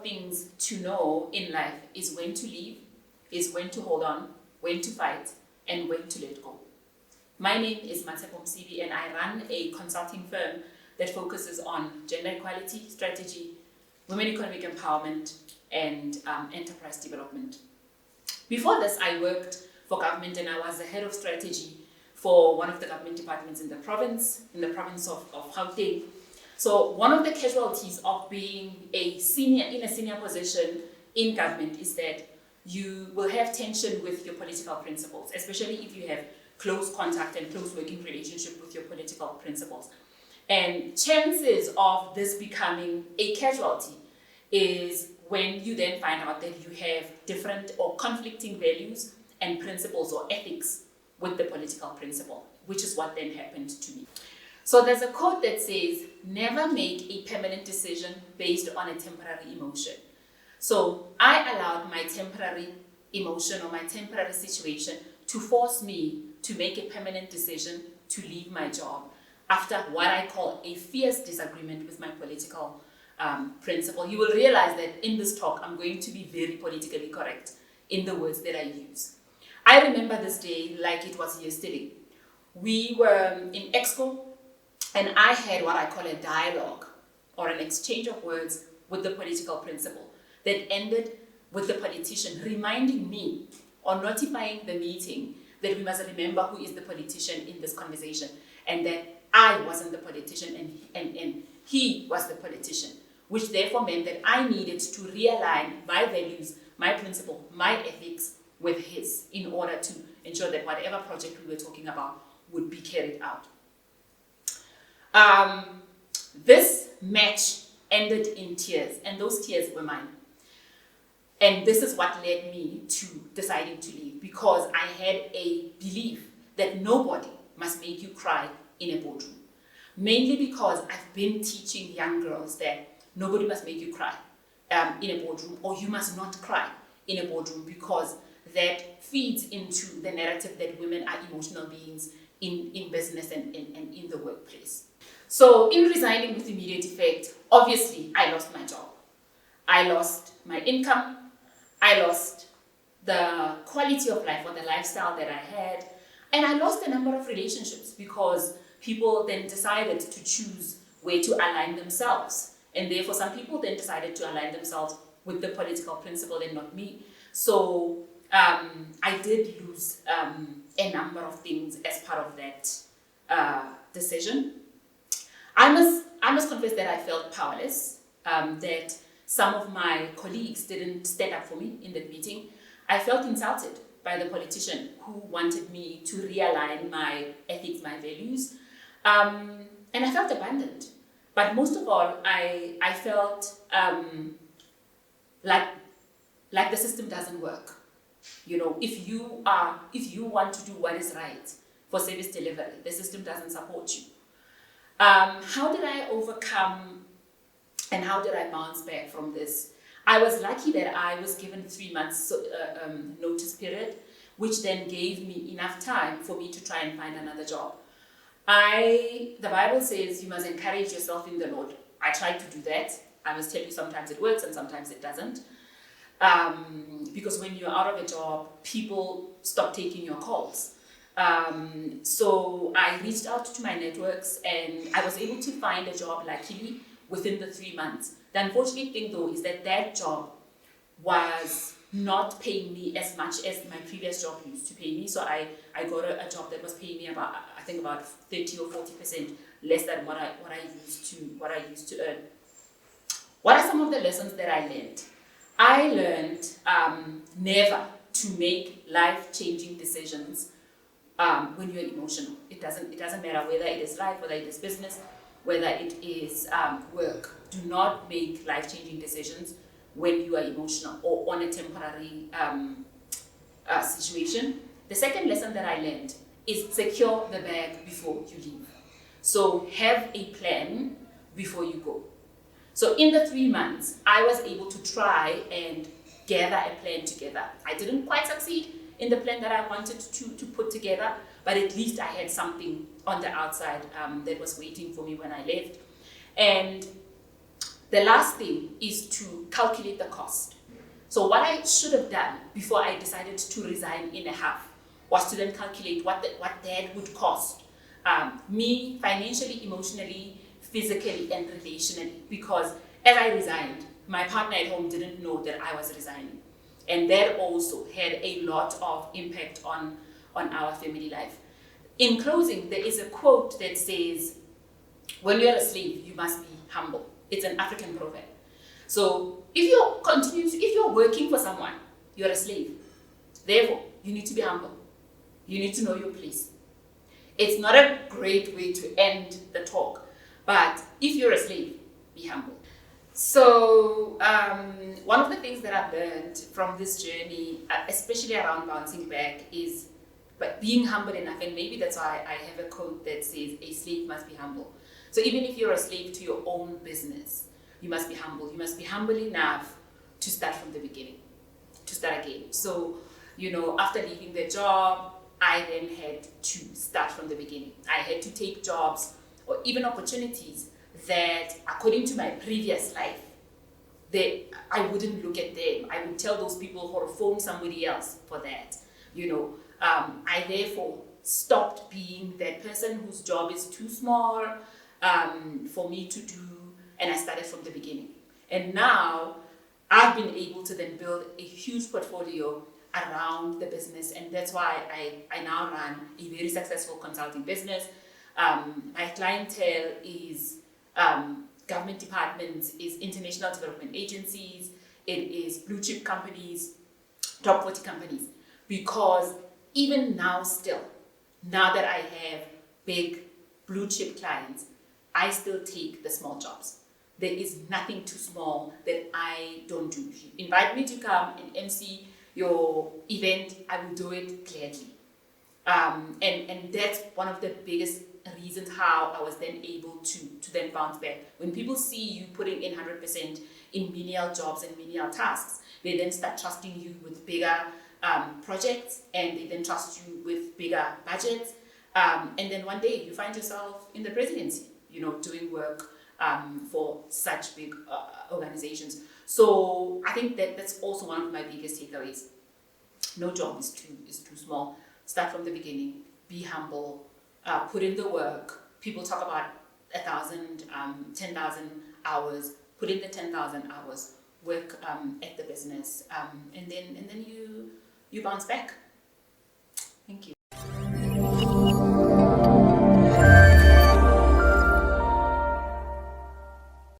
things to know in life is when to leave, is when to hold on, when to fight, and when to let go. My name is Matshepo Msibi, and I run a consulting firm that focuses on gender equality, strategy, women economic empowerment, and enterprise development. Before this, I worked for government, and I was the head of strategy for one of the government departments in the province of Gauteng. So one of the casualties of being in a senior position in government is that you will have tension with your political principles, especially if you have close contact and close working relationship with your political principles. And chances of this becoming a casualty is when you then find out that you have different or conflicting values and principles or ethics with the political principle, which is what then happened to me. So there's a quote that says, never make a permanent decision based on a temporary emotion. So I allowed my temporary emotion or my temporary situation to force me to make a permanent decision to leave my job after what I call a fierce disagreement with my political principle. You will realize that in this talk, I'm going to be very politically correct in the words that I use. I remember this day like it was yesterday. We were in Exco, and I had what I call a dialogue or an exchange of words with the political principal that ended with the politician reminding me or notifying the meeting that we must remember who is the politician in this conversation, and that I wasn't the politician and he was the politician, which therefore meant that I needed to realign my values, my principle, my ethics with his in order to ensure that whatever project we were talking about would be carried out. This match ended in tears, and those tears were mine. And this is what led me to deciding to leave, because I had a belief that nobody must make you cry in a boardroom. Mainly because I've been teaching young girls that nobody must make you cry in a boardroom, or you must not cry in a boardroom, because that feeds into the narrative that women are emotional beings in business and in the workplace. So in resigning with immediate effect, obviously I lost my job. I lost my income. I lost the quality of life or the lifestyle that I had. And I lost a number of relationships because people then decided to choose where to align themselves. And therefore some people then decided to align themselves with the political principle and not me. So I did lose a number of things as part of that decision. I must confess that I felt powerless, that some of my colleagues didn't stand up for me in that meeting. I felt insulted by the politician who wanted me to realign my ethics, my values, and I felt abandoned. But most of all, I felt like the system doesn't work. You know, if you want to do what is right for service delivery, the system doesn't support you. How did I overcome and how did I bounce back from this? I was lucky that I was given 3 months notice period, which then gave me enough time for me to try and find another job. The Bible says you must encourage yourself in the Lord. I tried to do that. I must tell you, sometimes it works and sometimes it doesn't. Because when you're out of a job, people stop taking your calls. So I reached out to my networks and I was able to find a job luckily within the 3 months. The unfortunate thing though is that job was not paying me as much as my previous job used to pay me. So I got a job that was paying me about 30 or 40% less than what I used to earn. What are some of the lessons that I learned? I learned never to make life-changing decisions when you're emotional. It doesn't matter whether it is life, whether it is business, whether it is work. Do not make life-changing decisions when you are emotional or on a temporary situation. The second lesson that I learned is secure the bag before you leave. So have a plan before you go. So in the 3 months, I was able to try and gather a plan together. I didn't quite succeed in the plan that I wanted to put together, but at least I had something on the outside that was waiting for me when I left. And The last thing is to calculate the cost. So what I should have done before I decided to resign in a half was to then calculate what that would cost me financially, emotionally, physically, and relationally. Because as I resigned, my partner at home didn't know that I was resigning. And that also had a lot of impact on our family life. In closing, there is a quote that says, when you're a slave, you must be humble. It's an African proverb. So if you're working for someone, you're a slave. Therefore, you need to be humble. You need to know your place. It's not a great way to end the talk, but if you're a slave, be humble. So one of the things that I've learned from this journey, especially around bouncing back, is being humble enough, and maybe that's why I have a quote that says, a slave must be humble. So even if you're a slave to your own business, you must be humble. You must be humble enough to start from the beginning, to start again. So, after leaving the job, I then had to start from the beginning. I had to take jobs or even opportunities that, according to my previous life, I wouldn't look at them. I would tell those people or phone somebody else for that. I therefore stopped being that person whose job is too small for me to do, and I started from the beginning. And now I've been able to then build a huge portfolio around the business, and that's why I now run a very successful consulting business. My clientele is government departments, is international development agencies, it is blue chip companies, top 40 companies, because even now still, now that I have big blue chip clients, I still take the small jobs. There is nothing too small that I don't do. If you invite me to come and MC your event, I will do it gladly. And that's one of the biggest reasons how I was then able to then bounce back. When people see you putting in 100% in menial jobs and menial tasks, they then start trusting you with bigger projects, and they then trust you with bigger budgets. And then one day you find yourself in the presidency, doing work for such big organizations. So I think that's also one of my biggest takeaways. No job is too small. Start from the beginning. Be humble. Put in the work. People talk about 1,000, 10,000 hours. Put in the 10,000 hours. Work at the business, and then you bounce back. Thank you.